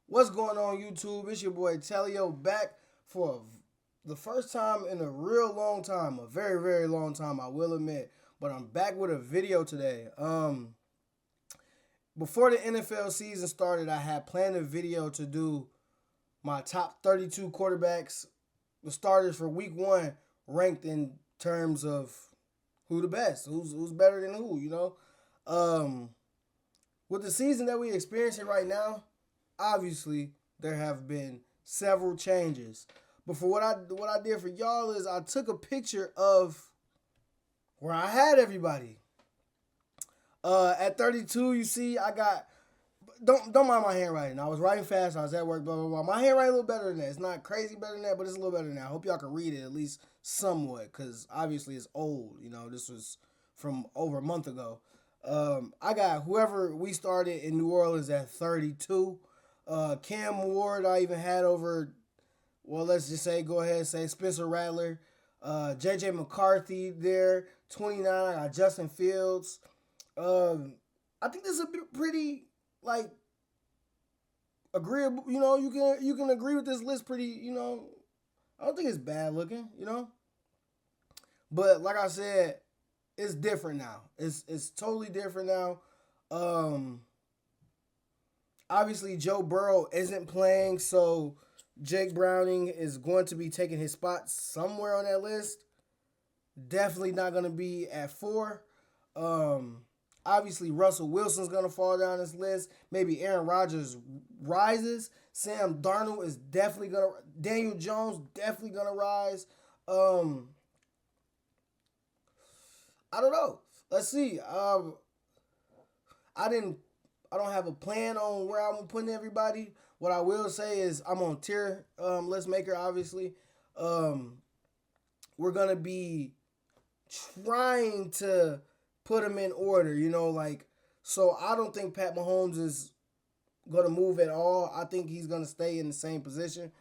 What's going on, YouTube? It's your boy Telio back for the first time in a real long time, a very, very long time, I will admit. But I'm back with a video today. Before the NFL season started, I had planned a video to do my top 32 quarterbacks, the starters for Week 1, ranked in terms of who the best, who's better than who. Um, with the season that we experiencing right now, obviously there have been several changes. But for what I did for y'all is I took a picture of where I had everybody. At 32, you see, I got don't mind my handwriting. I was writing fast. I was at work. Blah blah blah. My handwriting a little better than that. It's not crazy better than that, but it's a little better than that. I hope y'all can read it at least somewhat, because obviously it's old. This was from over a month ago. I got whoever we started in New Orleans at 32. Cam Ward, I even had over. Well, let's just say, go ahead and say Spencer Rattler. JJ McCarthy there, 29. I got Justin Fields. I think this is a bit pretty, like, agreeable. You can agree with this list pretty. I don't think it's bad looking. But like I said, it's different now. It's totally different now. Um, Obviously Joe Burrow isn't playing, so Jake Browning is going to be taking his spot somewhere on that list. Definitely not going to be at 4. Um, Obviously Russell Wilson's going to fall down this list. Maybe Aaron Rodgers rises. Sam Darnold is definitely going to. Daniel Jones definitely going to rise. Um, I don't know. Let's see. I didn't. I don't have a plan on where I'm putting everybody. What I will say is I'm on tier list maker. Obviously, um, we're gonna be trying to put them in order. So I don't think Pat Mahomes is gonna move at all. I think he's gonna stay in the same position.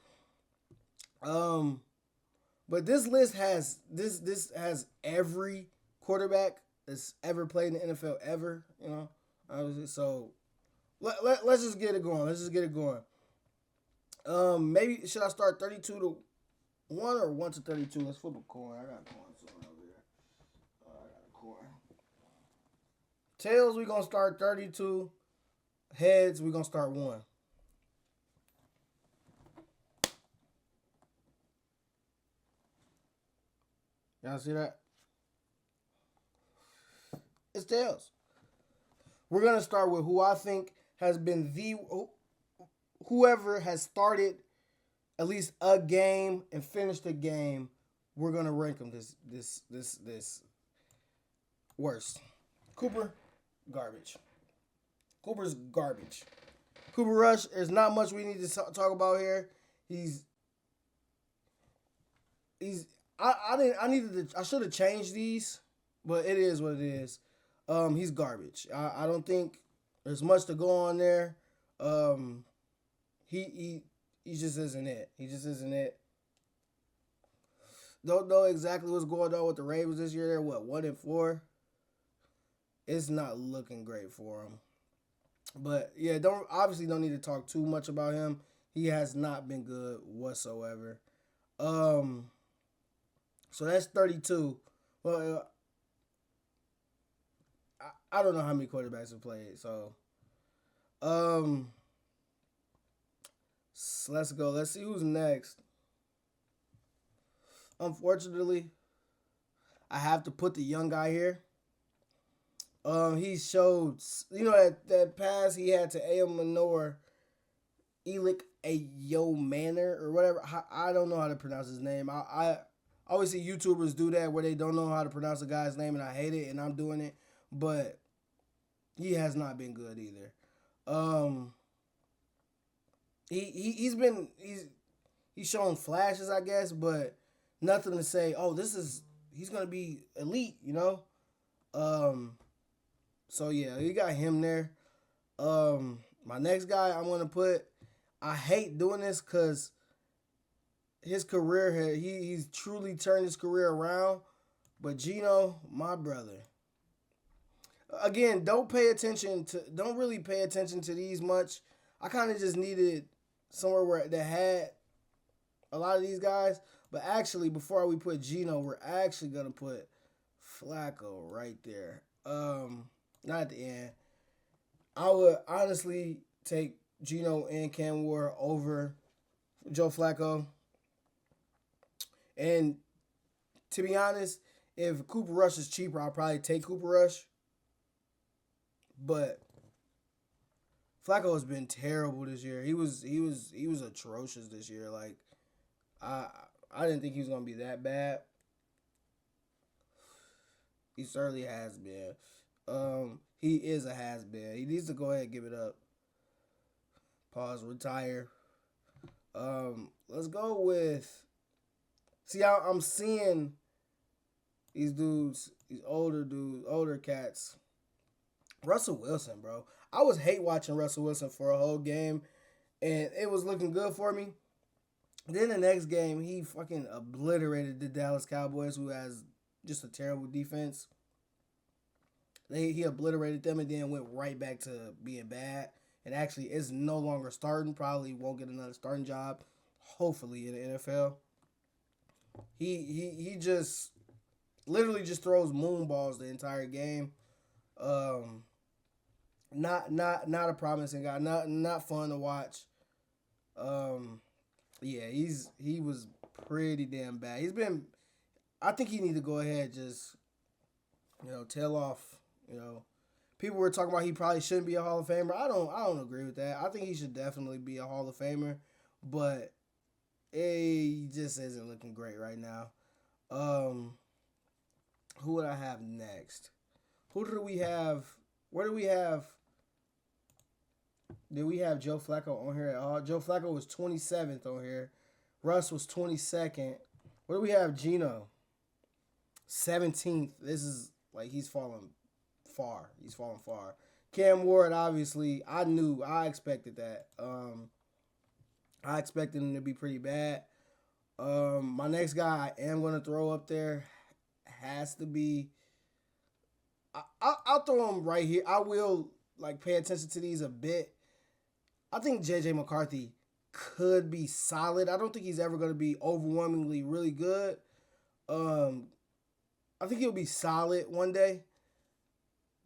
Um, but this list has this has every quarterback that's ever played in the NFL ever. Obviously. So let's just get it going. Let's just get it going. Maybe should I start 32 to 1 or 1 to 32? Let's flip a coin. I got a coin somewhere over there. I got a coin. Tails, we gonna start 32. Heads, we gonna start 1. Y'all see that? It's tails. We're gonna start with who I think has been the whoever has started at least a game and finished a game. We're gonna rank them this worst. Cooper, garbage. Cooper's garbage. Cooper Rush. There's not much we need to talk about here. He's he's. I didn't. I needed to. I should have changed these, but it is what it is. He's garbage. I don't think there's much to go on there. Um, he just isn't it. He just isn't it. Don't know exactly what's going on with the Ravens this year. They're what, 1-4. It's not looking great for him. But yeah, don't need to talk too much about him. He has not been good whatsoever. Um, so that's 32. Well, I don't know how many quarterbacks have played. Um, so let's go. Let's see who's next. Unfortunately, I have to put the young guy here. He showed, that pass he had to A.M. Manor, Elik Ayo Manor or whatever. I don't know how to pronounce his name. I always see YouTubers do that where they don't know how to pronounce a guy's name, and I hate it, and I'm doing it. But he has not been good either. Um, he's shown flashes, I guess, but nothing to say. Oh, he's gonna be elite. Um, so yeah, you got him there. My next guy I'm gonna put. I hate doing this because his career he's truly turned his career around. But Gino, my brother. Again, don't really pay attention to these much. I kind of just needed somewhere where that had a lot of these guys. But actually, before we put Geno, we're actually gonna put Flacco right there. Not at the end. I would honestly take Geno and Cam Ward over Joe Flacco. And to be honest, if Cooper Rush is cheaper, I'll probably take Cooper Rush. But Flacco has been terrible this year. He was atrocious this year. Like I I didn't think he was gonna be that bad. He certainly has been. He is a has been. He needs to go ahead and give it up. Pause. Retire. Let's go with. See, I'm seeing these dudes, these older dudes, older cats. Russell Wilson, bro. I was hate watching Russell Wilson for a whole game, and it was looking good for me. Then the next game, he fucking obliterated the Dallas Cowboys, who has just a terrible defense. He obliterated them and then went right back to being bad. And actually is no longer starting. Probably won't get another starting job. Hopefully in the NFL. He just literally just throws moon balls the entire game. Not a promising guy. Not fun to watch. Yeah, he was pretty damn bad. He's been. I think he need to go ahead just tail off. People were talking about he probably shouldn't be a Hall of Famer. I don't agree with that. I think he should definitely be a Hall of Famer, but he just isn't looking great right now. Who would I have next? Who do we have? Where do we have? Did we have Joe Flacco on here at all? Joe Flacco was 27th on here. Russ was 22nd. Where do we have Geno? 17th. This is like he's falling far. He's falling far. Cam Ward, obviously, I expected that. I expected him to be pretty bad. My next guy I am going to throw up there has to be. I'll throw him right here. I will pay attention to these a bit. I think J.J. McCarthy could be solid. I don't think he's ever going to be overwhelmingly really good. I think he'll be solid one day.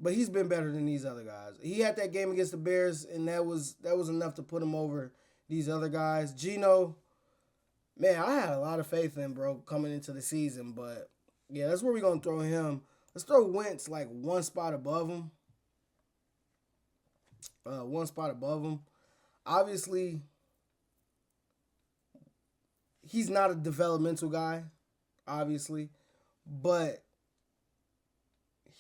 But he's been better than these other guys. He had that game against the Bears, and that was enough to put him over these other guys. Geno, man, I had a lot of faith in, bro, coming into the season. But, yeah, that's where we're going to throw him. Let's throw Wentz one spot above him. One spot above him. Obviously, he's not a developmental guy, obviously. But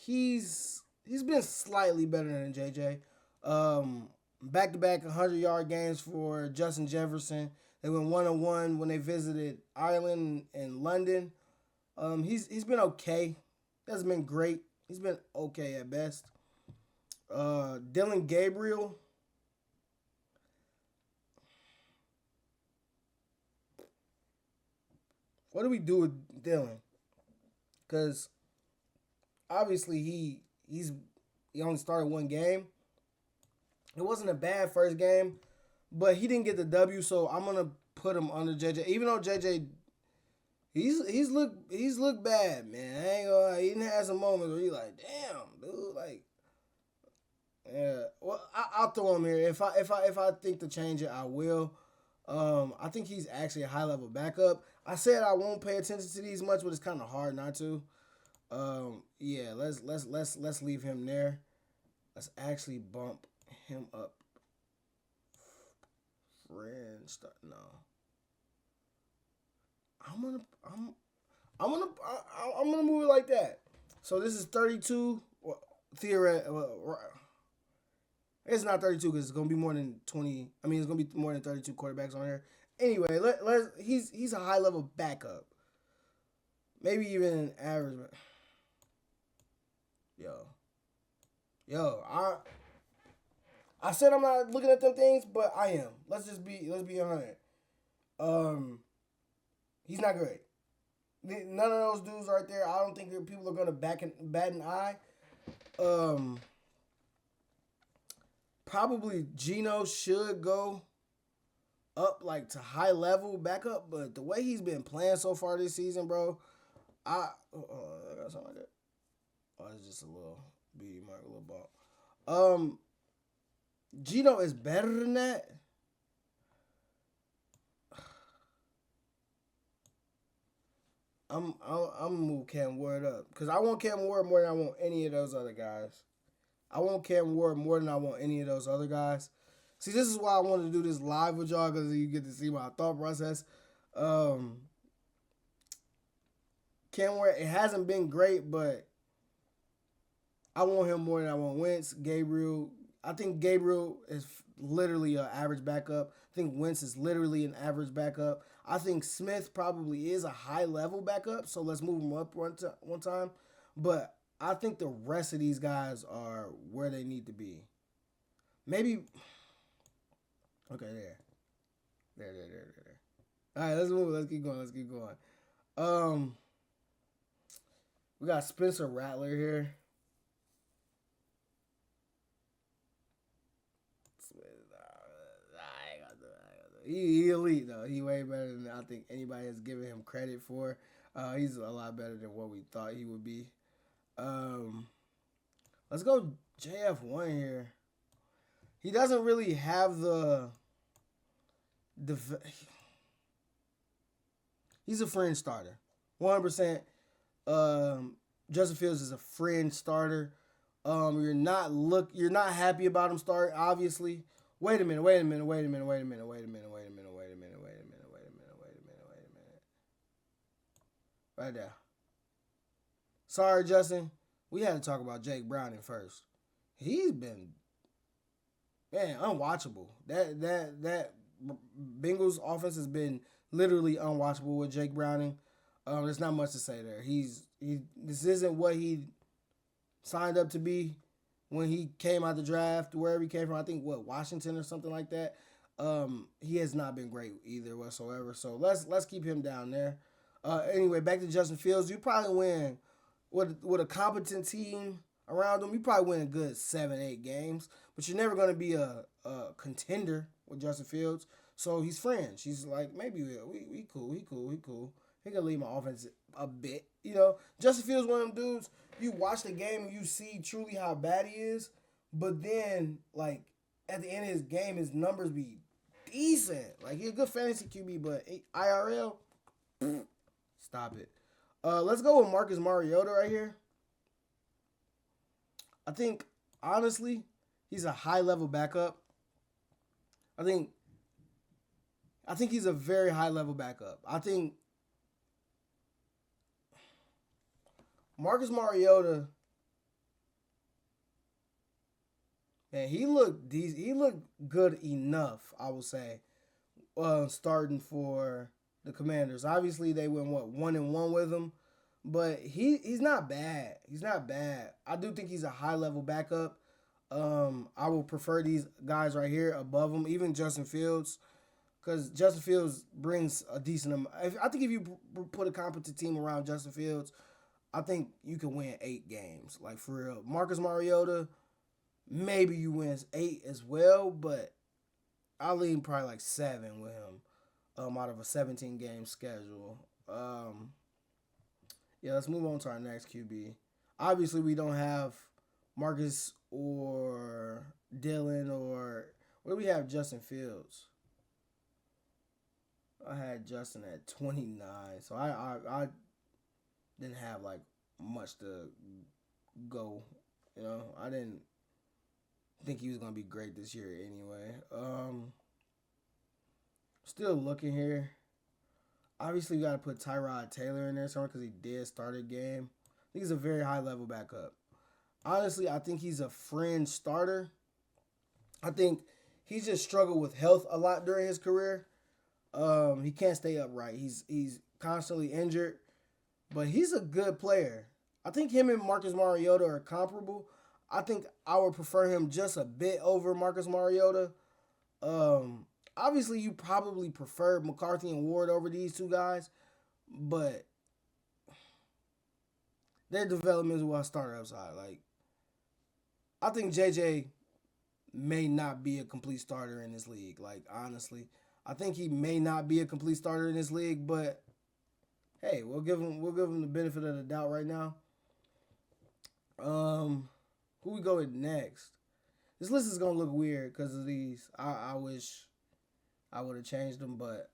he's been slightly better than JJ. Back-to-back 100-yard games for Justin Jefferson. They went 1-1 when they visited Ireland and London. He's been okay. Hasn't been great. He's been okay at best. Dylan Gabriel. What do we do with Dylan? Because obviously he only started one game. It wasn't a bad first game, but he didn't get the W, so I'm gonna put him under JJ. Even though JJ, he's looked bad, man. I ain't gonna lie. He didn't have some moments where you like, damn, dude, yeah. Well, I'll throw him here. If I think to change it, I will. I think he's actually a high level backup. I said I won't pay attention to these much, but it's kind of hard not to. Yeah, let's leave him there. Let's actually bump him up. No. I'm gonna move it like that. So this is 32. Theoretically, it's not 32 because it's gonna be more than 20. I mean, it's gonna be more than 32 quarterbacks on here. Anyway, he's a high level backup. Maybe even an average. Yo, I said I'm not looking at them things, but I am. Let's be 100. He's not great. None of those dudes right there. I don't think that people are gonna bat an eye. Probably Geno should go up like to high level backup, but the way he's been playing so far this season, bro, I got something like that. Oh, it's just a little beauty mark, a little bump. Gino is better than that. I'm gonna move Cam Ward up because I want Cam Ward more than I want any of those other guys. I want Cam Ward more than I want any of those other guys. See, this is why I wanted to do this live with y'all because you get to see my thought process. Um, Cam Ward, it hasn't been great, but I want him more than I want Wentz. Gabriel, I think Gabriel is literally an average backup. I think Wentz is literally an average backup. I think Smith probably is a high level backup, so let's move him up one time. But I think the rest of these guys are where they need to be. Maybe. Okay, there. All right, let's move. Let's keep going. We got Spencer Rattler here. He elite though. He way better than I think anybody has given him credit for. He's a lot better than what we thought he would be. Let's go JF1 here. He doesn't really have the he's a fringe starter. 100%. Justin Fields is a fringe starter. You're not happy about him starting, obviously. Wait a minute. Right there. Sorry, Justin. We had to talk about Jake Browning first. He's been, man, unwatchable. That Bengals offense has been literally unwatchable with Jake Browning. There's not much to say there. This isn't what he signed up to be when he came out the draft, wherever he came from. I think Washington or something like that. He has not been great either whatsoever. So let's keep him down there. Anyway, back to Justin Fields. You probably win with a competent team around him. You probably win a good 7-8 games, but you're never going to be a contender with Justin Fields. So he's fringe. He's like, maybe we cool. He can lead my offense a bit. Justin Fields one of them dudes. You watch the game and you see truly how bad he is, but then like at the end of his game, his numbers be decent. Like he's a good fantasy QB, but IRL, stop it. Let's go with Marcus Mariota right here. I think honestly, he's a high level backup. I think he's a very high level backup. I think Marcus Mariota, man, he looked good enough, I will say, starting for the Commanders. Obviously, they went 1-1 with him, but he's not bad. He's not bad. I do think he's a high level backup. I will prefer these guys right here above him, even Justin Fields, because Justin Fields brings a decent amount. I think if you put a competent team around Justin Fields, I think you can win 8 games. Like, for real. Marcus Mariota, maybe you win 8 as well, but I'll lean probably like 7 with him out of a 17-game schedule. Yeah, let's move on to our next QB. Obviously, we don't have Marcus or Dylan or... Where do we have Justin Fields? I had Justin at 29, so I didn't have like much to go. I didn't think he was gonna be great this year anyway. Still looking here. Obviously, we gotta put Tyrod Taylor in there somewhere because he did start a game. I think he's a very high level backup. Honestly, I think he's a fringe starter. I think he's just struggled with health a lot during his career. He can't stay upright. He's constantly injured. But he's a good player. I think him and Marcus Mariota are comparable. I think I would prefer him just a bit over Marcus Mariota. Obviously, you probably prefer McCarthy and Ward over these two guys. But their development is what I started upside. Like, I think JJ may not be a complete starter in this league. Like, honestly. I think he may not be a complete starter in this league, but hey, we'll give him the benefit of the doubt right now. Who we go with next? This list is gonna look weird because of these. I wish I would have changed them, but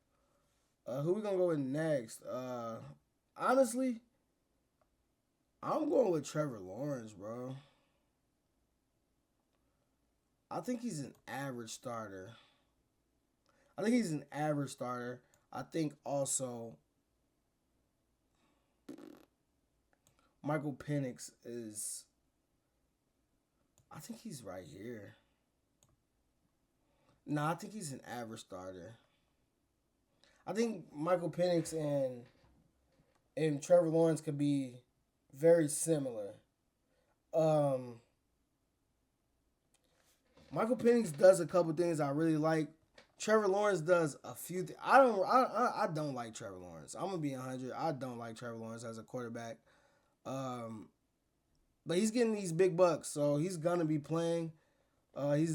who we gonna go with next? Honestly, I'm going with Trevor Lawrence, bro. I think he's an average starter. I think he's an average starter. I think also Michael Penix is. I think he's right here. Nah, I think he's an average starter. I think Michael Penix and Trevor Lawrence could be very similar. Um, Michael Penix does a couple things I really like. Trevor Lawrence does a few. I don't like Trevor Lawrence. I'm gonna be 100. I don't like Trevor Lawrence as a quarterback. Um, but he's getting these big bucks, so he's gonna be playing. I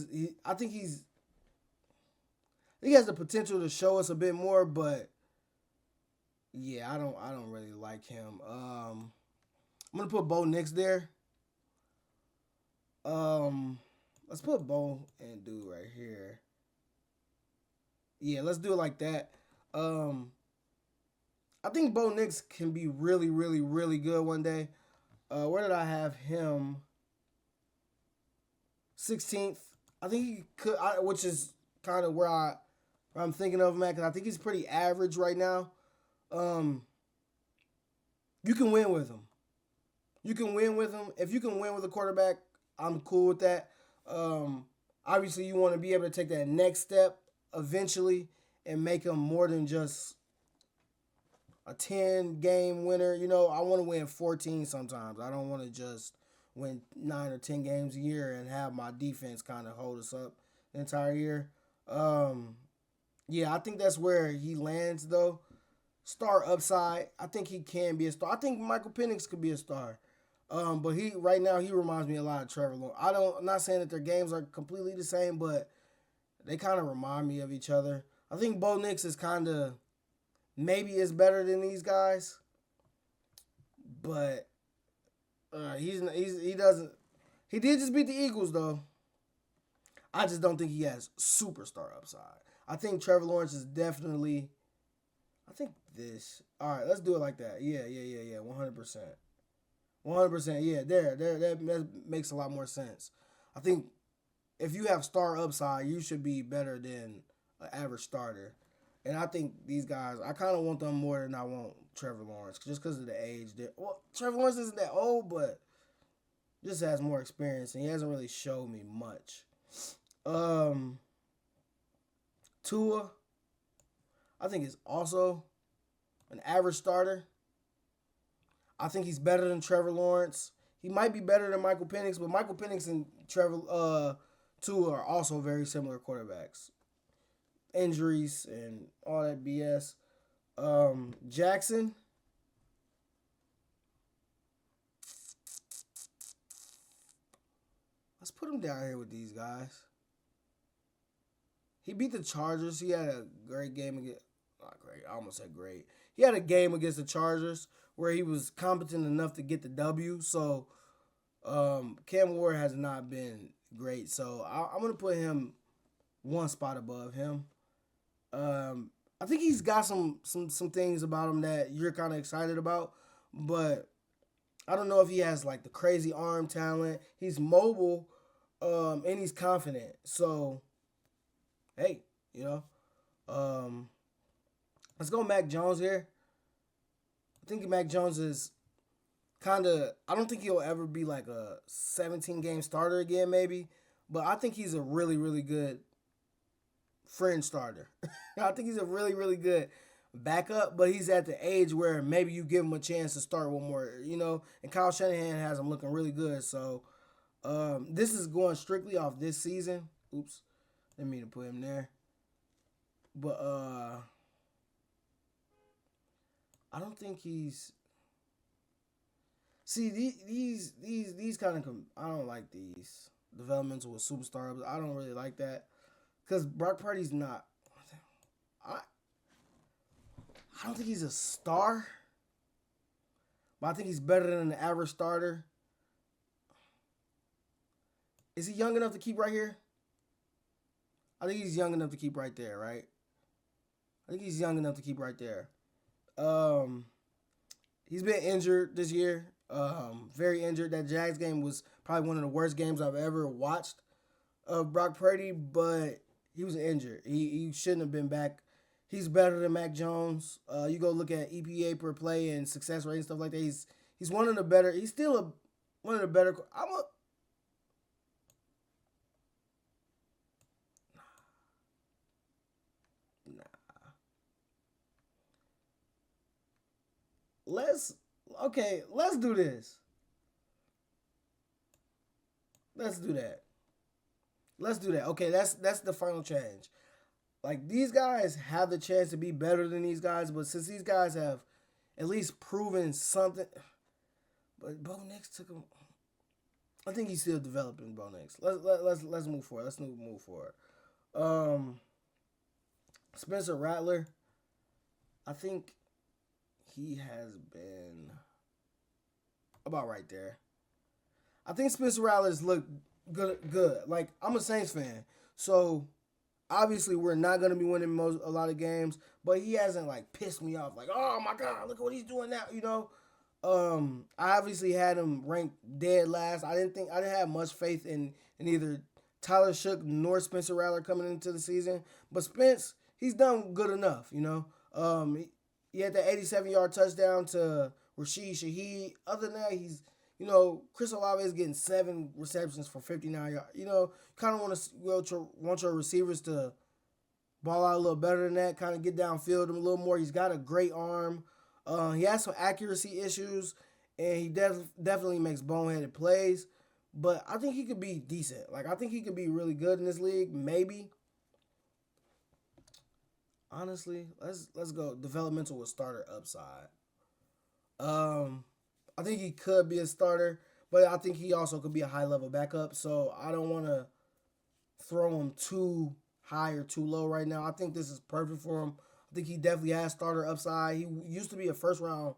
think he has the potential to show us a bit more, but yeah, I don't really like him. I'm gonna put Bo Nix there. Um, let's put Bo and dude right here. Yeah, let's do it like that. Um, I think Bo Nix can be really, really, really good one day. Where did I have him? 16th. I think he could, which is kind of where I'm thinking of him at, because I think he's pretty average right now. Um, you can win with him. You can win with him. If you can win with a quarterback, I'm cool with that. Um, Obviously, you want to be able to take that next step eventually and make him more than just a 10 game winner. I want to win 14 sometimes. I don't want to just win 9 or 10 games a year and have my defense kind of hold us up the entire year. Um, yeah, I think that's where he lands though. Star upside. I think he can be a star. I think Michael Penix could be a star. But he right now he reminds me a lot of Trevor Lawrence. I'm not saying that their games are completely the same, but they kind of remind me of each other. I think Bo Nix is kind of maybe is better than these guys, but he doesn't. He did just beat the Eagles though. I just don't think he has superstar upside. I think Trevor Lawrence is definitely. I think this. All right, let's do it like that. Yeah. 100%. 100%. Yeah, that makes a lot more sense. I think if you have star upside, you should be better than an average starter. And I think these guys, I kind of want them more than I want Trevor Lawrence, just because of the age. Well, Trevor Lawrence isn't that old, but just has more experience, and he hasn't really showed me much. Um, Tua, I think is also an average starter. I think he's better than Trevor Lawrence. He might be better than Michael Penix, but Michael Penix and Tua are also very similar quarterbacks. Injuries and all that BS. Jackson, let's put him down here with these guys. He beat the Chargers. He had a great game against. Not great. I almost said great. He had a game against the Chargers where he was competent enough to get the W. So Cam Ward has not been great. So I'm gonna put him one spot above him. I think he's got some things about him that you're kind of excited about, but I don't know if he has like the crazy arm talent. He's mobile, and he's confident. So hey, you know, um, let's go Mac Jones here. I think Mac Jones is kind of. I don't think he'll ever be like a 17 game starter again, maybe, but I think he's a really really good fringe starter. I think he's a really really good backup, but he's at the age where maybe you give him a chance to start one more, And Kyle Shanahan has him looking really good. So this is going strictly off this season. Oops, didn't mean to put him there, but I don't think he's. See these kind of I don't like these developmental with superstars. I don't really like that because Brock Purdy's not. I don't think he's a star, but I think he's better than an average starter. Is he young enough to keep right here? I think he's young enough to keep right there, right? I think he's young enough to keep right there. Um, he's been injured this year. Very injured. That Jags game was probably one of the worst games I've ever watched of Brock Purdy, but he was injured. He shouldn't have been back. He's better than Mac Jones. You go look at EPA per play and success rate and stuff like that. He's one of the better. He's still one of the better. Nah. Let's okay. Let's do this. Let's do that. Let's do that. Okay, that's the final change. Like these guys have the chance to be better than these guys, but since these guys have at least proven something, but Bo Nix took him. I think he's still developing Bo Nix. Let's move forward. Let's move forward. Um, Spencer Rattler, I think he has been about right there. I think Spencer Rattler's looked good. Good. Like I'm a Saints fan, so obviously we're not gonna be winning a lot of games, but he hasn't like pissed me off. Like, oh my god, look at what he's doing now. I obviously had him ranked dead last. I didn't have much faith in either Tyler Shook nor Spencer Rattler coming into the season. But Spence, he's done good enough. He had the 87-yard touchdown to Rashid Shaheed. Other than that, Chris Olave is getting 7 receptions for 59 yards. Kind of want your receivers to ball out a little better than that. Kind of get downfield him a little more. He's got a great arm. He has some accuracy issues, and he definitely makes boneheaded plays. But I think he could be decent. Like I think he could be really good in this league. Maybe. Honestly, let's go developmental with starter upside. I think he could be a starter, but I think he also could be a high level backup. So I don't want to throw him too high or too low right now. I think this is perfect for him. I think he definitely has starter upside. He used to be a first round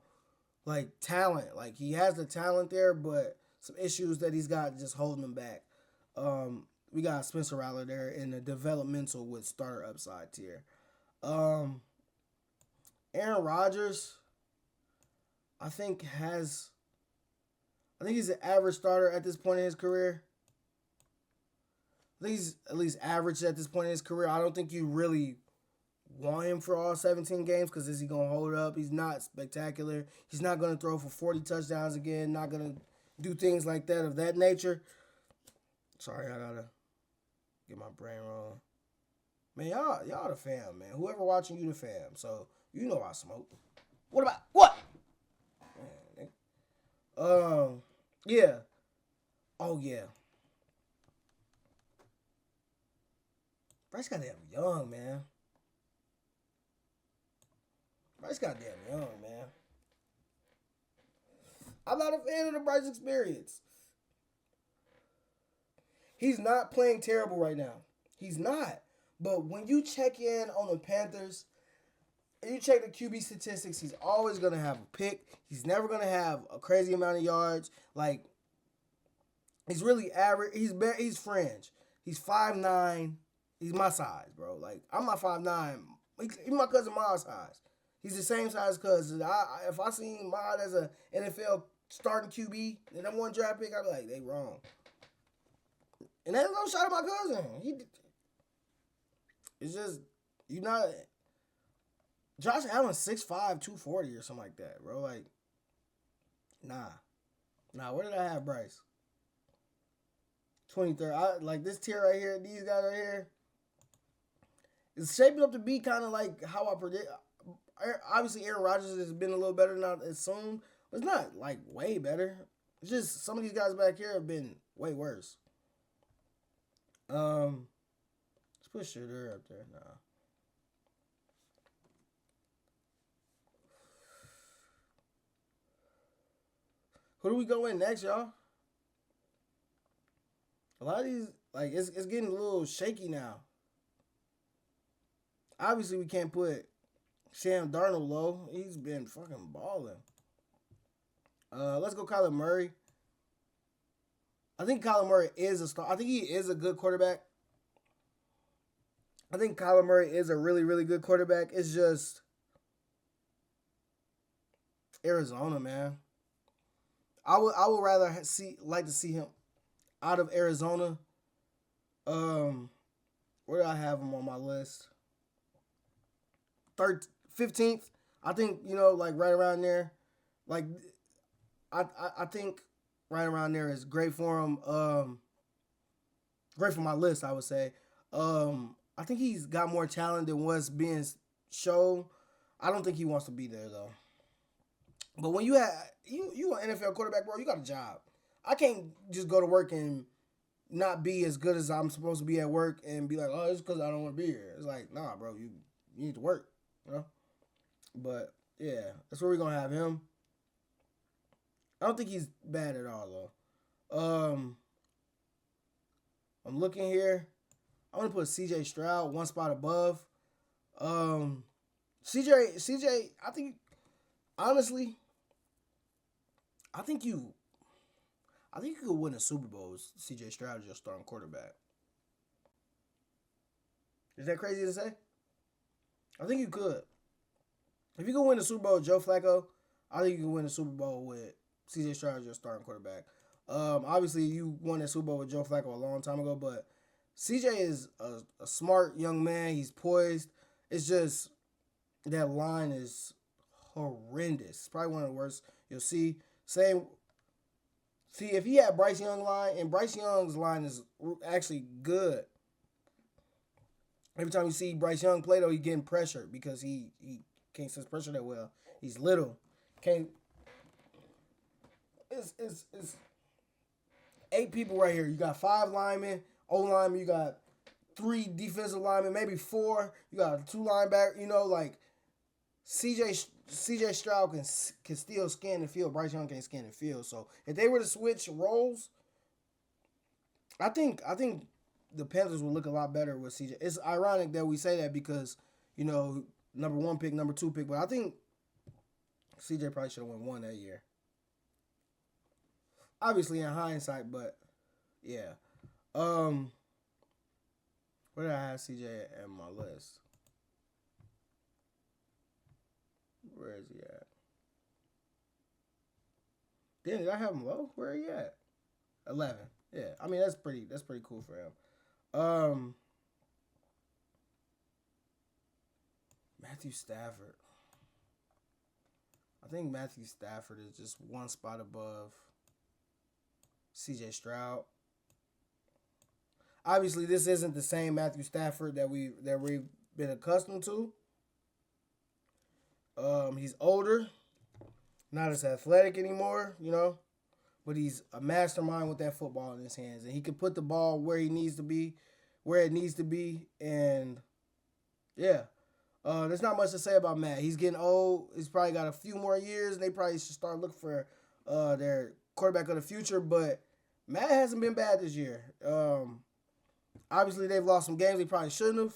talent. Like he has the talent there, but some issues that he's got just holding him back. We got Spencer Rattler there in the developmental with starter upside tier. Um, Aaron Rodgers, I think he's an average starter at this point in his career. I think he's at least average at this point in his career. I don't think you really want him for all 17 games because is he going to hold up? He's not spectacular. He's not going to throw for 40 touchdowns again. Not going to do things like that of that nature. Sorry, I got to get my brain rolling. Man, y'all the fam, man. Whoever watching, you the fam. So, you know I smoke. What about, what? Man, yeah. Oh, yeah. Bryce goddamn young, man. Bryce goddamn young, man. I'm not a fan of the Bryce experience. He's not playing terrible right now. He's not. But when you check in on the Panthers, and you check the QB statistics, he's always going to have a pick. He's never going to have a crazy amount of yards. Like, he's really average. He's fringe. He's 5'9". He's my size, bro. Like, I'm not 5'9". He's my cousin Ma's size. He's the same size cousin. If I seen Ma as an NFL starting QB, and that one draft pick, I'd be like, they wrong. And that's no shot at my cousin. It's just, you not. Josh Allen's 6'5", 240 or something like that, bro. Like, nah. Where did I have Bryce? 23rd. Like this tier right here, these guys right here, it's shaping up to be kind of like how I predict. Obviously, Aaron Rodgers has been a little better than I assumed, but it's not like way better. It's just some of these guys back here have been way worse. Let's put Shooter up there now. Who do we go in next, y'all? A lot of these, like, it's getting a little shaky now. Obviously, we can't put Sam Darnold low. He's been fucking balling. Let's go Kyler Murray. I think Kyler Murray is a star. I think he is a good quarterback. I think Kyler Murray is a really, really good quarterback. It's just Arizona, man. I would rather like to see him out of Arizona. Um, where do I have him on my list? 15th. I think like right around there. Like I think right around there is great for him. Great for my list, I would say. I think he's got more talent than what's being shown. I don't think he wants to be there though. But when you have you an NFL quarterback, bro, you got a job. I can't just go to work and not be as good as I'm supposed to be at work and be like, oh, it's because I don't want to be here. It's like, nah, bro, you need to work, you know. But yeah, that's where we're gonna have him. I don't think he's bad at all though. I'm looking here. I'm gonna put C.J. Stroud one spot above. CJ. I think honestly, I think you could win a Super Bowl with C.J. Stroud as your starting quarterback. Is that crazy to say? I think you could. If you could win a Super Bowl with Joe Flacco, I think you can win a Super Bowl with C.J. Stroud as your starting quarterback. Obviously, you won that Super Bowl with Joe Flacco a long time ago, but CJ is a smart young man. He's poised. It's just that line is horrendous. It's probably one of the worst you'll see. See, if he had Bryce Young line, and Bryce Young's line is actually good. Every time you see Bryce Young play, though, he's getting pressured because he can't sense pressure that well. He's little. Can't. It's 8 people right here. You got 5 linemen, O linemen. You got 3 defensive linemen, maybe 4. You got 2 linebackers. Like CJ Stroud can still scan the field. Bryce Young can't scan the field. So if they were to switch roles, I think the Panthers would look a lot better with CJ. It's ironic that we say that because number 1 pick, number 2 pick, but I think CJ probably should have won 1 that year. Obviously in hindsight, but yeah. Where did I have CJ at my list? Where is he at? Damn, did I have him low? Where are he at? 11. Yeah, I mean that's pretty cool for him. Matthew Stafford. I think Matthew Stafford is just one spot above CJ Stroud. Obviously, this isn't the same Matthew Stafford that we've been accustomed to. He's older, not as athletic anymore, but he's a mastermind with that football in his hands, and he can put the ball where it needs to be, and yeah. There's not much to say about Matt. He's getting old. He's probably got a few more years, and they probably should start looking for their quarterback of the future, but Matt hasn't been bad this year. Obviously, they've lost some games they probably shouldn't have.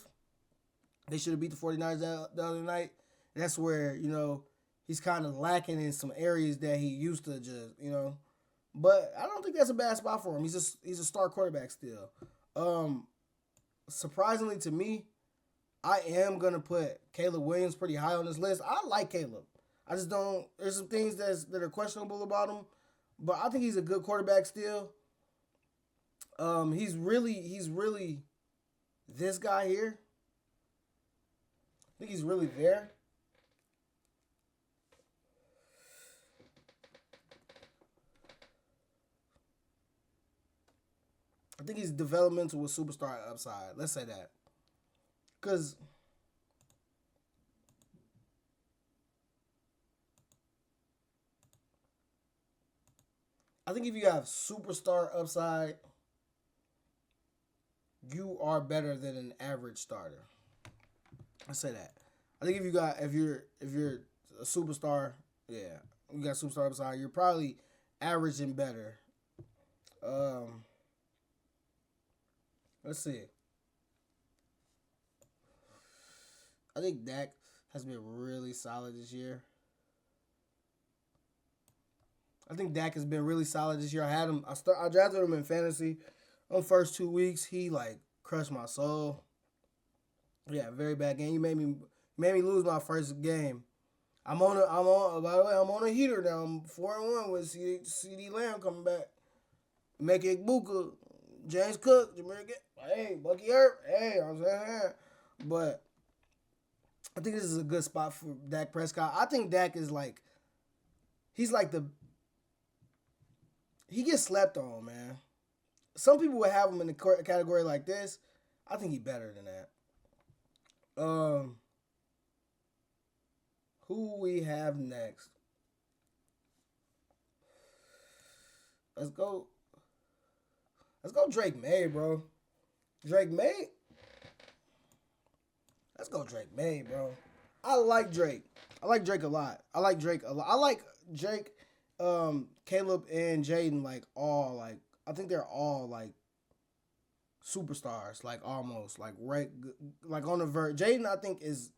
They should have beat the 49ers the other night. And that's where, he's kind of lacking in some areas that he used to just, But I don't think that's a bad spot for him. He's a star quarterback still. Surprisingly to me, I am going to put Caleb Williams pretty high on this list. I like Caleb. I just don't. There's some things that are questionable about him, but I think he's a good quarterback still. He's really this guy here. I think he's really there. I think he's developmental with superstar upside. Let's say that, because I think if you have superstar upside, you are better than an average starter. I say that. I think if you're a superstar, yeah, you got superstar upside, you're probably average and better. Um, let's see. I think Dak has been really solid this year. I think Dak has been really solid this year. I had him. I drafted him in fantasy. On first 2 weeks, he like crushed my soul. Yeah, very bad game. You made me lose my first game. By the way, I'm on a heater now. I'm 4-1 with CD Lamb coming back. Make it Buka, James Cook, Jameer. Hey, Bucky Hurt. Hey, I'm saying, but I think this is a good spot for Dak Prescott. I think Dak is like, he's like he gets slept on, man. Some people would have him in the category like this. I think he's better than that. Who we have next? Let's go. Let's go Drake May, bro. Drake May. Let's go Drake May, bro. I like Drake. I like Drake a lot. I like Drake a lot. I like Drake, Caleb, and Jaden like all like. I think they're all like superstars, like almost like right, like on the verge. Jaden, I think is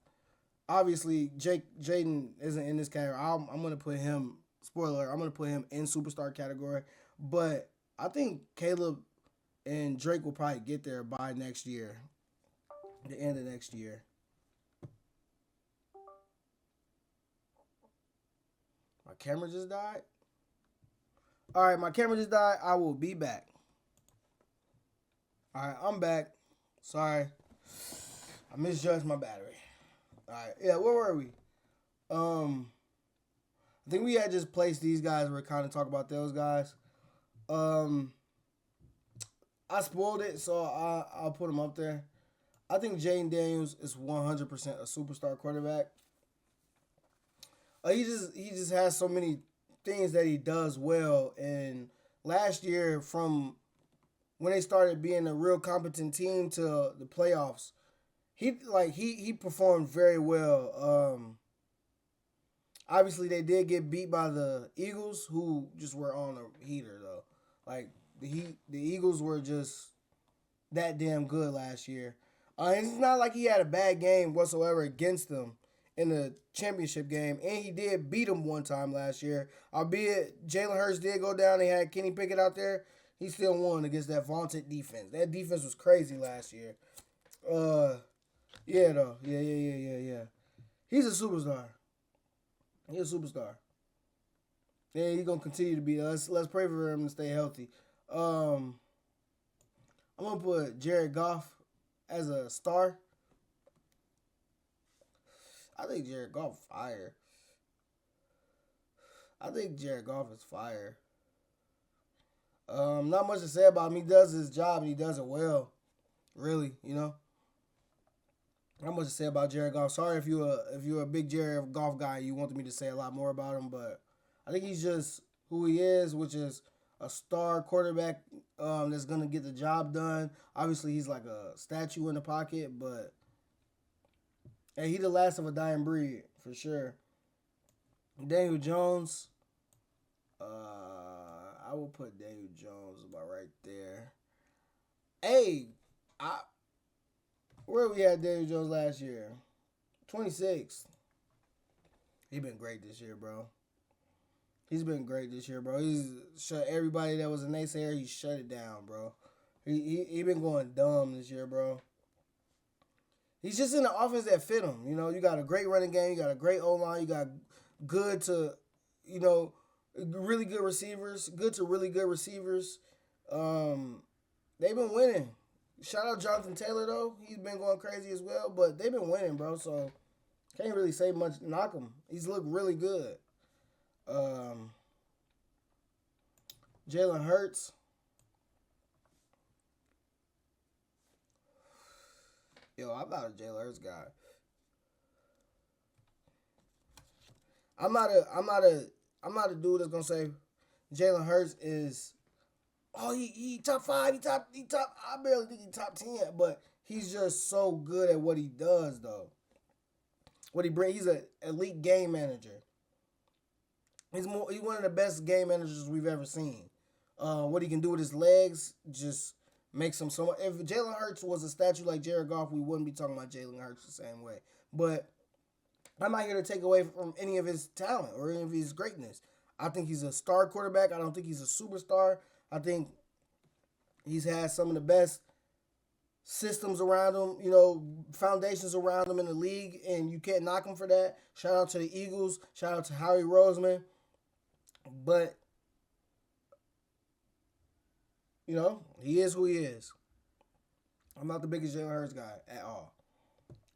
obviously Jaden isn't in this category. I'm gonna put him. Spoiler: I'm gonna put him in superstar category. But I think Caleb and Drake will probably get there by next year, the end of next year. My camera just died. All right, my camera just died. I will be back. All right, I'm back. Sorry, I misjudged my battery. All right, yeah, where were we? I think we had just placed these guys. We're kind of talking about those guys. Um, I spoiled it, so I'll put him up there. I think Jaden Daniels is 100% a superstar quarterback. He just has so many things that he does well. And last year, from when they started being a real competent team to the playoffs, he performed very well. Obviously, they did get beat by the Eagles, who just were on a heater though. Like the Eagles were just that damn good last year. And it's not like he had a bad game whatsoever against them in the championship game, and he did beat them one time last year. Albeit Jalen Hurts did go down, they had Kenny Pickett out there. He still won against that vaunted defense. That defense was crazy last year. Yeah though, yeah. He's a superstar. He's a superstar. Yeah, he's gonna continue to be. Let's pray for him to stay healthy. I'm gonna put Jared Goff as a star. I think Jared Goff fire. I think Jared Goff is fire. Not much to say about him. He does his job and he does it well. Really, you know. Not much to say about Jared Goff. Sorry if you're a big Jared Goff guy, you wanted me to say a lot more about him, but I think he's just who he is, which is a star quarterback that's gonna get the job done. Obviously, he's like a statue in the pocket, but hey, he the last of a dying breed for sure. Daniel Jones, I will put Daniel Jones about right there. Hey, where we had Daniel Jones last year? 26th. He been great this year, bro. He's been great this year, bro. He's shut everybody that was a naysayer. He shut it down, bro. He been going dumb this year, bro. He's just in the offense that fit him. You know, you got a great running game. You got a great O-line. You got good to, you know, really good receivers. Good to really good receivers. They've been winning. Shout out Jonathan Taylor, though. He's been going crazy as well. But they've been winning, bro. So, can't really say much. Knock him. He's looked really good. Jalen Hurts. Yo, I'm not a Jalen Hurts guy. I'm not a dude that's gonna say Jalen Hurts is he top 5, he top I barely think he top 10, but he's just so good at what he does though. What he brings, he's an elite game manager. He's one of the best game managers we've ever seen. What he can do with his legs just makes him so much. If Jalen Hurts was a statue like Jared Goff, we wouldn't be talking about Jalen Hurts the same way. But I'm not here to take away from any of his talent or any of his greatness. I think he's a star quarterback. I don't think he's a superstar. I think he's had some of the best systems around him, foundations around him in the league, and you can't knock him for that. Shout out to the Eagles. Shout out to Howie Roseman. But, he is who he is. I'm not the biggest Jalen Hurts guy at all.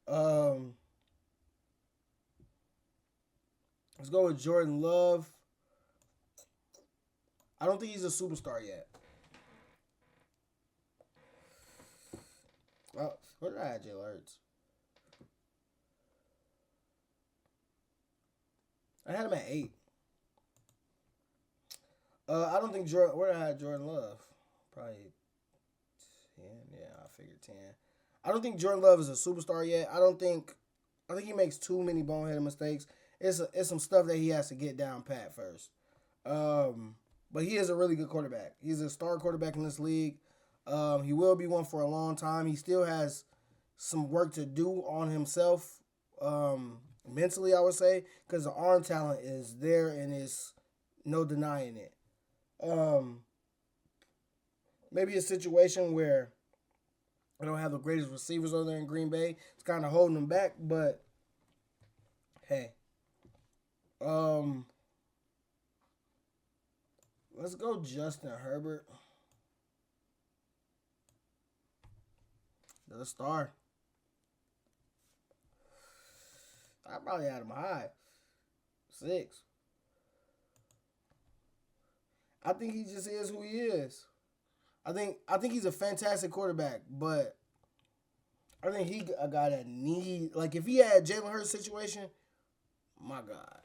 Um, let's go with Jordan Love. I don't think he's a superstar yet. Where did I have Jalen Hurts? I had him at 8. I don't think Jordan. Where did I have Jordan Love? Probably 10. Yeah, I figured 10. I don't think Jordan Love is a superstar yet. I think he makes too many boneheaded mistakes. It's some stuff that he has to get down pat first. But he is a really good quarterback. He's a star quarterback in this league. He will be one for a long time. He still has some work to do on himself, mentally, I would say, because the arm talent is there and is no denying it. Maybe a situation where I don't have the greatest receivers over there in Green Bay. It's kind of holding him back, but hey. Let's go Justin Herbert. The star. I probably had him high. 6. I think he just is who he is. I think he's a fantastic quarterback, but I think he a guy that like if he had Jalen Hurts situation, my God.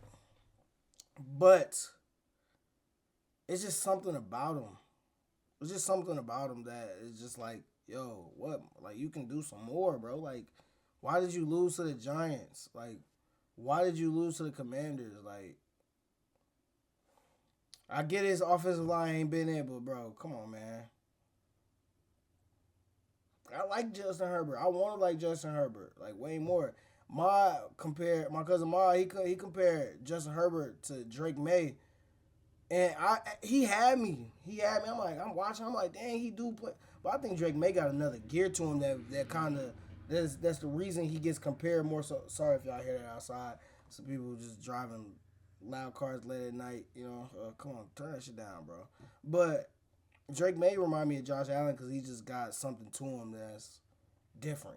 But it's just something about him. It's just something about him that is just like, yo, what? Like, you can do some more, bro. Like, why did you lose to the Giants? Like, why did you lose to the Commanders? Like, I get his offensive line ain't been able, bro. Come on, man. I like Justin Herbert. I want to like Justin Herbert, like, way more. My cousin Ma, he compared Justin Herbert to Drake May. And he had me. I'm watching. I'm like, dang, he do play. But I think Drake May got another gear to him that kind of that's the reason he gets compared more. So sorry if y'all hear that outside. Some people just driving loud cars late at night. Come on, turn that shit down, bro. But Drake May remind me of Josh Allen because he just got something to him that's different.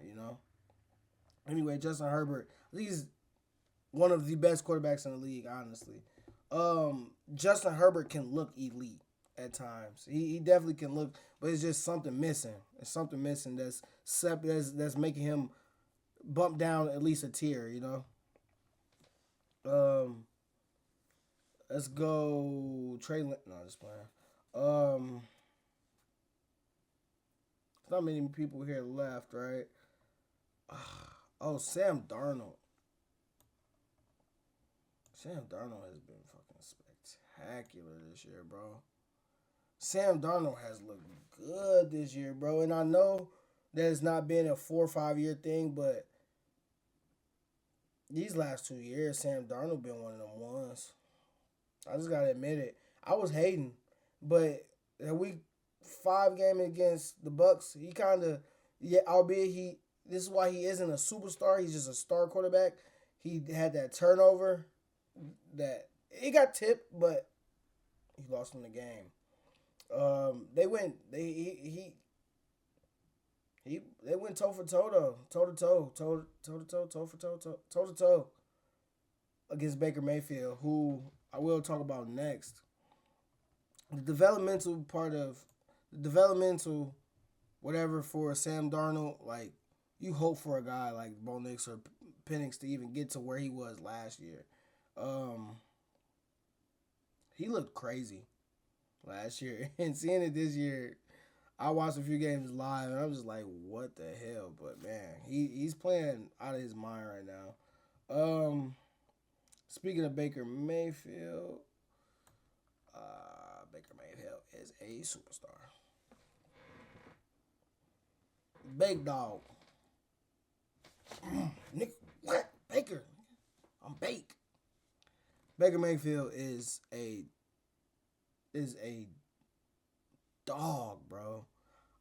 Anyway, Justin Herbert, he's one of the best quarterbacks in the league, honestly. Justin Herbert can look elite at times. He definitely can look, but it's just something missing. It's something missing that's making him bump down at least a tier. Let's go Trey. No, just playing. Not many people here left, right? Oh, Sam Darnold. Sam Darnold has been fucking spectacular this year, bro. Sam Darnold has looked good this year, bro. And I know that it's not been a 4 or 5 year thing, but these last 2 years, Sam Darnold been one of them ones. I just gotta admit it. I was hating, but that Week 5 game against the Bucks, he kind of, albeit this is why he isn't a superstar. He's just a star quarterback. He had that turnover that he got tipped, but he lost in the game. They went toe for toe against Baker Mayfield, who I will talk about next. The developmental whatever for Sam Darnold, like, you hope for a guy like Bo Nix or Penix to even get to where he was last year. He looked crazy last year, and seeing it this year, I watched a few games live, and I was just like, what the hell? But man, he's playing out of his mind right now. Speaking of Baker Mayfield, Baker Mayfield is a superstar. Big dog. Nick, what? Baker. I'm baked. Baker Mayfield is a dog, bro.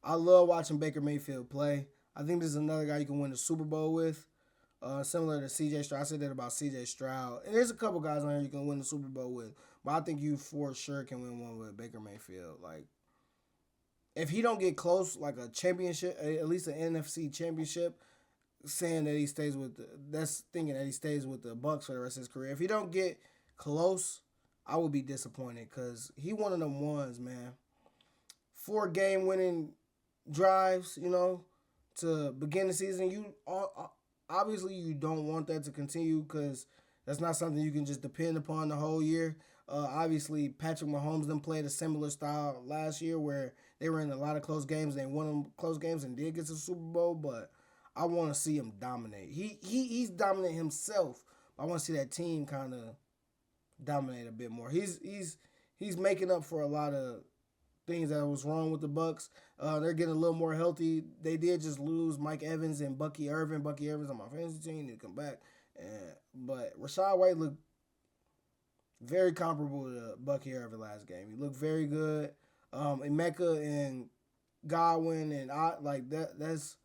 I love watching Baker Mayfield play. I think this is another guy you can win the Super Bowl with. Similar to CJ Stroud. I said that about CJ Stroud. And there's a couple guys on here you can win the Super Bowl with. But I think you for sure can win one with Baker Mayfield. Like, if he don't get close, like a championship, at least an NFC championship, saying that he stays with that's thinking that he stays with the Bucks for the rest of his career. If he don't get close, I would be disappointed because he one of them ones, man. 4 game winning drives, to begin the season. You obviously you don't want that to continue because that's not something you can just depend upon the whole year. Obviously, Patrick Mahomes then played a similar style last year where they were in a lot of close games. They won them close games and did get to the Super Bowl, but I want to see him dominate. He's dominant himself. But I want to see that team kind of dominate a bit more. He's making up for a lot of things that was wrong with the Bucks. They're getting a little more healthy. They did just lose Mike Evans and Bucky Irvin. Bucky Irvin's on my fantasy team. Need to come back. But Rachaad White looked very comparable to Bucky Irvin last game. He looked very good. Emeka and Godwin and I like that. That's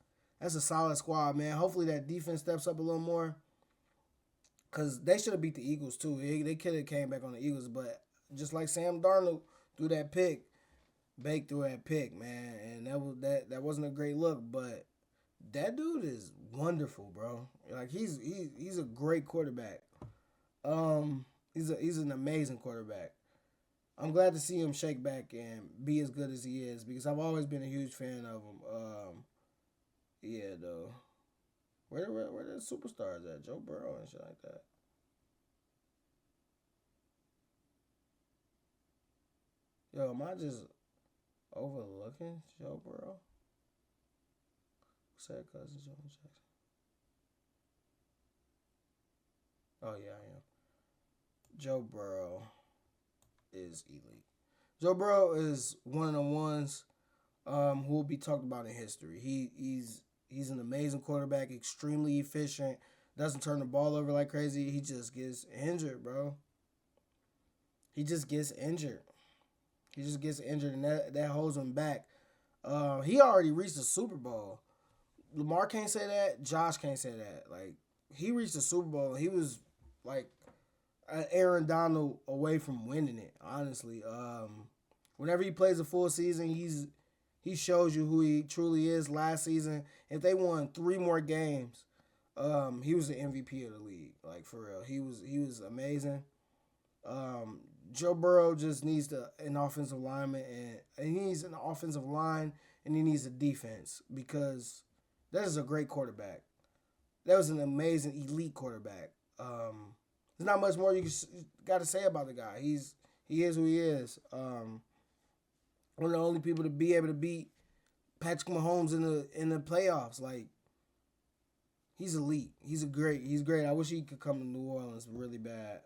a solid squad, man. Hopefully that defense steps up a little more. Because they should have beat the Eagles, too. They could have came back on the Eagles. But just like Sam Darnold threw that pick, Bake threw that pick, man. And that wasn't a great look. But that dude is wonderful, bro. Like, he's a great quarterback. He's an amazing quarterback. I'm glad to see him shake back and be as good as he is because I've always been a huge fan of him. Yeah, though. Where the superstars at? Joe Burrow and shit like that. Yo, am I just overlooking Joe Burrow? Said cousin Joe Jackson. Oh yeah, I am. Joe Burrow is elite. Joe Burrow is one of the ones who will be talked about in history. He's an amazing quarterback, extremely efficient, doesn't turn the ball over like crazy. He just gets injured, bro. He just gets injured. He just gets injured, and that holds him back. He already reached the Super Bowl. Lamar can't say that. Josh can't say that. Like, he reached the Super Bowl. He was, like, Aaron Donald away from winning it, honestly. Whenever he plays a full season, he shows you who he truly is. Last season, if they won 3 more games, he was the MVP of the league. Like, for real. He was amazing. Joe Burrow just needs an offensive lineman, and he needs an offensive line, and he needs a defense because that is a great quarterback. That was an amazing, elite quarterback. There's not much more you got to say about the guy. He is who he is. One of the only people to be able to beat Patrick Mahomes in the playoffs. Like, he's elite. He's great. I wish he could come to New Orleans really bad.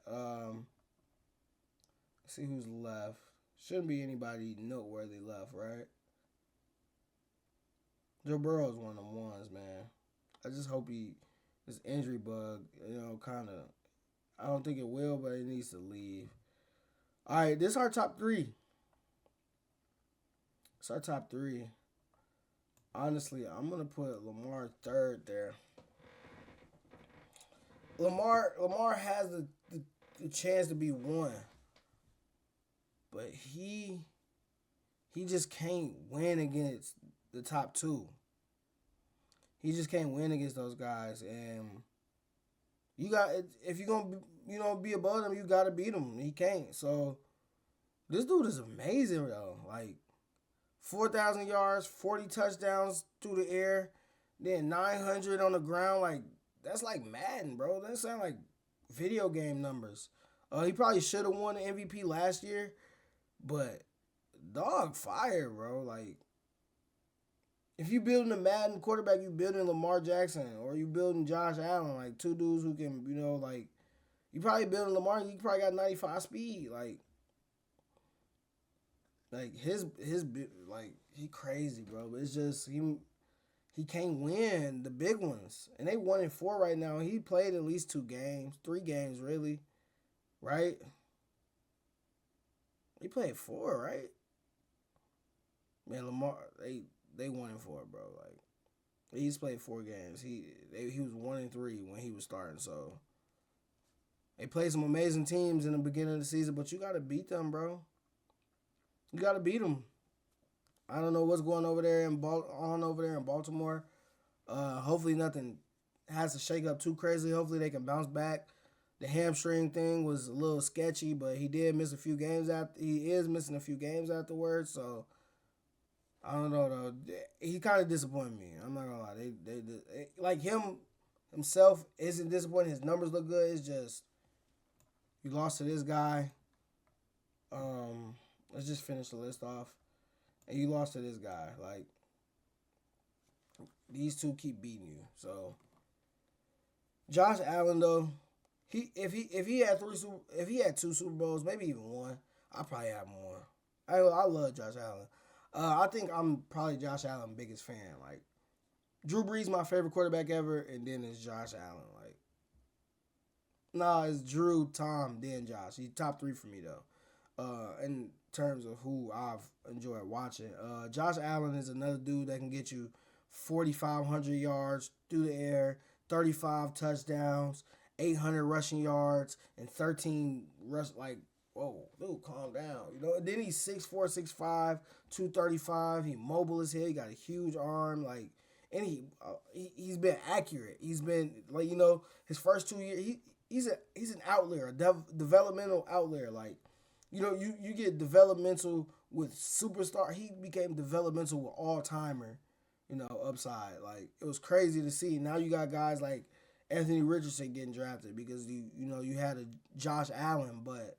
Let's see who's left. Shouldn't be anybody noteworthy left, right? Joe Burrow is one of them ones, man. I just hope this injury bug, kind of. I don't think it will, but it needs to leave. All right, this is our top 3. It's our top 3. Honestly, I'm gonna put Lamar third there. Lamar has the chance to be 1, but he just can't win against the top 2. He just can't win against those guys, and if you're gonna be above him, you gotta beat him. He can't. So this dude is amazing though. Like 4,000 yards, 40 touchdowns through the air, then 900 on the ground. Like, that's like Madden, bro. That sound like video game numbers. He probably should have won the MVP last year, but dog fire, bro. Like, if you building a Madden quarterback, you building Lamar Jackson or you building Josh Allen, like 2 dudes who can, like, you probably building Lamar. You probably got 95 speed, like his like he crazy, bro. But it's just he can't win the big ones. And they 1-4 right now. He played at least 2 games, 3 games really, right? He played 4, right? Man, Lamar, they 1-4, bro. Like he's played 4 games. He was 1-3 when he was starting. So they played some amazing teams in the beginning of the season, but you got to beat them, bro. You got to beat them. I don't know what's going on over there in Baltimore. Hopefully nothing has to shake up too crazy. Hopefully they can bounce back. The hamstring thing was a little sketchy, but he did miss a few games after. He is missing a few games afterwards. So I don't know though. He kind of disappointed me. I'm not gonna lie. They like himself isn't disappointed. His numbers look good. It's just you lost to this guy. Let's just finish the list off. And you lost to this guy. Like these two keep beating you. So Josh Allen though, if he had if he had 2 Super Bowls, maybe even one, I probably have more. I love Josh Allen. I think I'm probably Josh Allen's biggest fan. Like Drew Brees, my favorite quarterback ever, and then it's Josh Allen. Like, nah, it's Drew, Tom, then Josh. He's top 3 for me though. In terms of who I've enjoyed watching, Josh Allen is another dude that can get you 4,500 yards through the air, 35 touchdowns, 800 rushing yards, and 13 rush. Like, whoa, dude, calm down. You know. And then he's 6'4", 6'5", 235. He mobile as hell. He got a huge arm. Like, and he's been accurate. He's been like his first 2 years. He's an outlier, a developmental outlier. Like, you get developmental with superstar. He became developmental with all timer. Upside. Like it was crazy to see. Now you got guys like Anthony Richardson getting drafted because you had a Josh Allen, but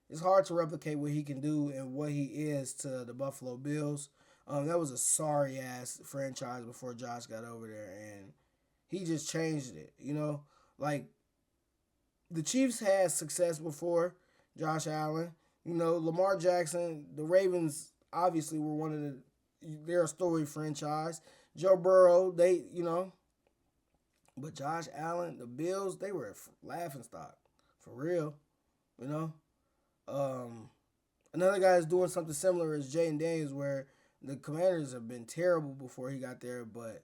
it's hard to replicate what he can do and what he is to the Buffalo Bills. That was a sorry ass franchise before Josh got over there, and he just changed it. Like the Chiefs had success before Josh Allen. Lamar Jackson, the Ravens obviously were one of they're a story franchise. Joe Burrow, but Josh Allen, the Bills, they were a laughing stock for real. You know, another guy that's doing something similar is Jaden Daniels, where the Commanders have been terrible before he got there, but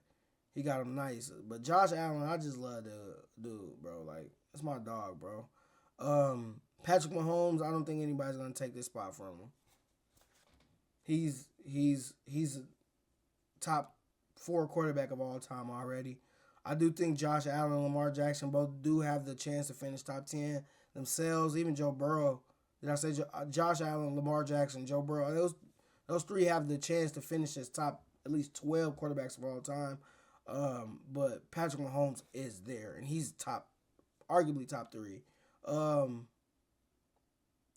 he got him nice. But Josh Allen, I just love the dude, bro. Like that's my dog, bro. Patrick Mahomes, I don't think anybody's gonna take this spot from him. He's a top 4 quarterback of all time already. I do think Josh Allen and Lamar Jackson both do have the chance to finish top 10 themselves. Even Joe Burrow. Did I say Josh Allen, Lamar Jackson, Joe Burrow? Those 3 have the chance to finish as top at least 12 quarterbacks of all time. But Patrick Mahomes is there, and he's arguably top 3.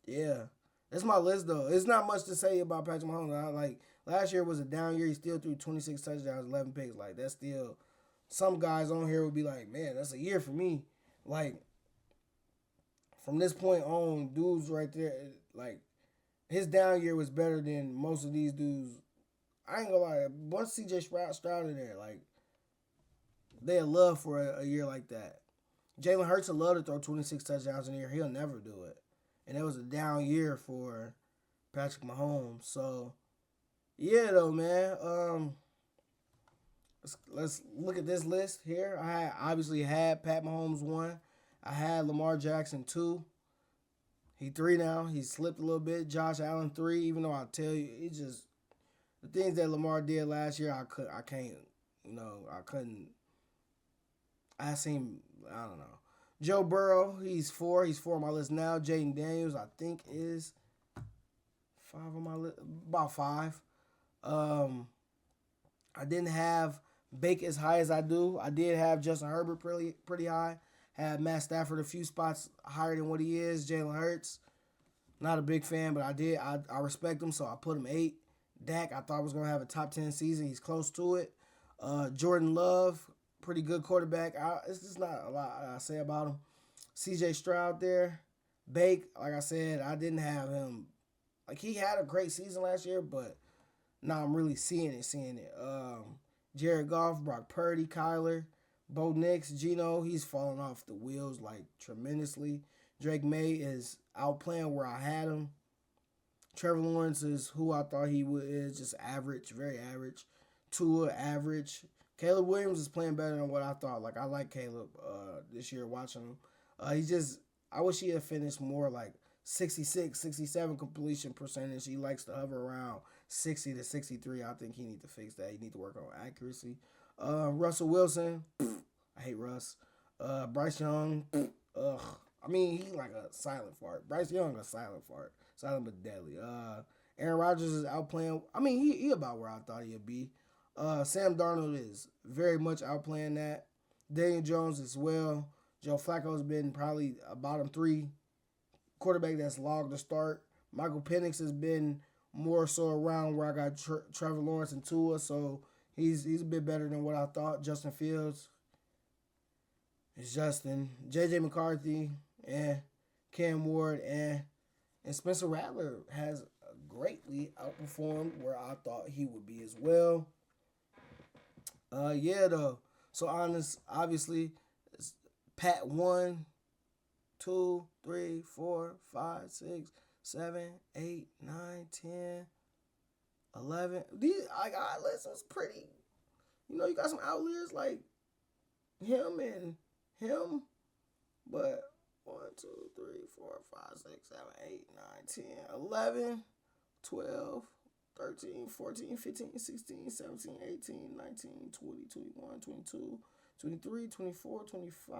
Yeah. That's my list, though. It's not much to say about Patrick Mahomes. Last year was a down year. He still threw 26 touchdowns, 11 picks. Like, that's still... Some guys on here would be like, man, that's a year for me. Like, from this point on, dudes right there, like, his down year was better than most of these dudes. I ain't gonna lie. Once C.J. Stroud in there, like, they had love for a year like that. Jalen Hurts would love to throw 26 touchdowns in a year. He'll never do it. And it was a down year for Patrick Mahomes. So, yeah, though, man. Let's look at this list here. I obviously had Pat Mahomes 1. I had Lamar Jackson 2. He 3 now. He slipped a little bit. Josh Allen 3. Even though I tell you, it's just the things that Lamar did last year. I can't. I couldn't. I don't know. Joe Burrow, he's 4. He's 4 on my list now. Jaden Daniels, I think, is 5 on my list. About 5. I didn't have Bake as high as I do. I did have Justin Herbert pretty high. Had Matt Stafford a few spots higher than what he is. Jalen Hurts, not a big fan, but I respect him, so I put him 8. Dak, I thought was going to have a top 10 season. He's close to it. Jordan Love, pretty good quarterback. It's just not a lot I say about him. C.J. Stroud there. Bake, like I said, I didn't have him. Like, he had a great season last year, but now I'm really seeing it. Jared Goff, Brock Purdy, Kyler, Bo Nix, Geno. He's falling off the wheels like tremendously. Drake May is outplaying where I had him. Trevor Lawrence is who I thought he would is, just average, very average. Tua, average. Caleb Williams is playing better than what I thought. Like, I like Caleb this year watching him. He just, I wish he had finished more like 66, 67 completion percentage. He likes to hover around 60 to 63. I think he need to fix that. He need to work on accuracy. Russell Wilson, I hate Russ. Bryce Young, ugh. I mean, he's like a silent fart. Bryce Young, a silent fart. Silent but deadly. Aaron Rodgers is outplaying. I mean, he about where I thought he'd be. Sam Darnold is very much outplaying that. Daniel Jones as well. Joe Flacco's been probably a bottom 3 quarterback that's logged to start. Michael Penix has been more so around where I got Trevor Lawrence and Tua, so he's a bit better than what I thought. Justin Fields is Justin. J.J. McCarthy, Cam Ward, and Spencer Rattler has greatly outperformed where I thought he would be as well. Yeah, though. So obviously, it's Pat 1, 2, 3, 4, 5, 6, 7, 8, 9, 10, 11. These our list was pretty. You got some outliers like him and him, but 1, 2, 3, 4, 5, 6, 7, 8, 9, 10, 11, 12, 13, 14, 15, 16, 17, 18, 19, 20, 21, 22, 23, 24, 25,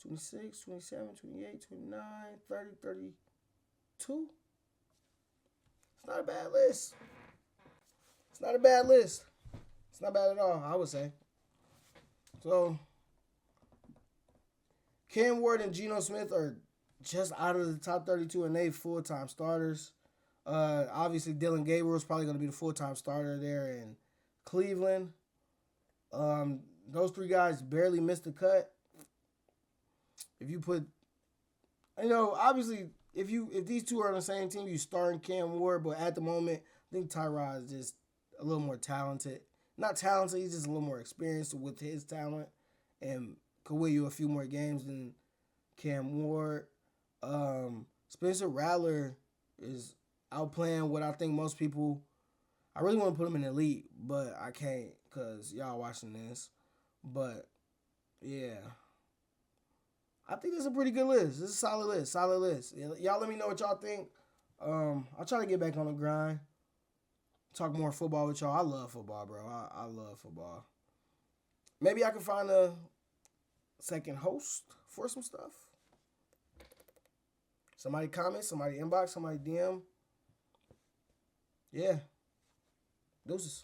26, 27, 28, 29, 30, 32. It's not a bad list. It's not a bad list. It's not bad at all, I would say. So, Cam Ward and Geno Smith are just out of the top 32 and they full-time starters. Obviously, Dylan Gabriel is probably going to be the full-time starter there in Cleveland. Those 3 guys barely missed the cut. If you put, obviously, if these 2 are on the same team, you starting Cam Ward, but at the moment, I think Tyrod is just a little more talented. Not talented, he's just a little more experienced with his talent and could win you a few more games than Cam Ward. Spencer Rattler is outplaying what I think most people. I really want to put him in the elite, but I can't because y'all watching this. But yeah, I think this is a pretty good list. This is a solid list. Solid list. Y'all let me know what y'all think. I'll try to get back on the grind. Talk more football with y'all. I love football, bro. I love football. Maybe I can find a second host for some stuff. Somebody comment, somebody inbox, somebody DM. Yeah. Deuces.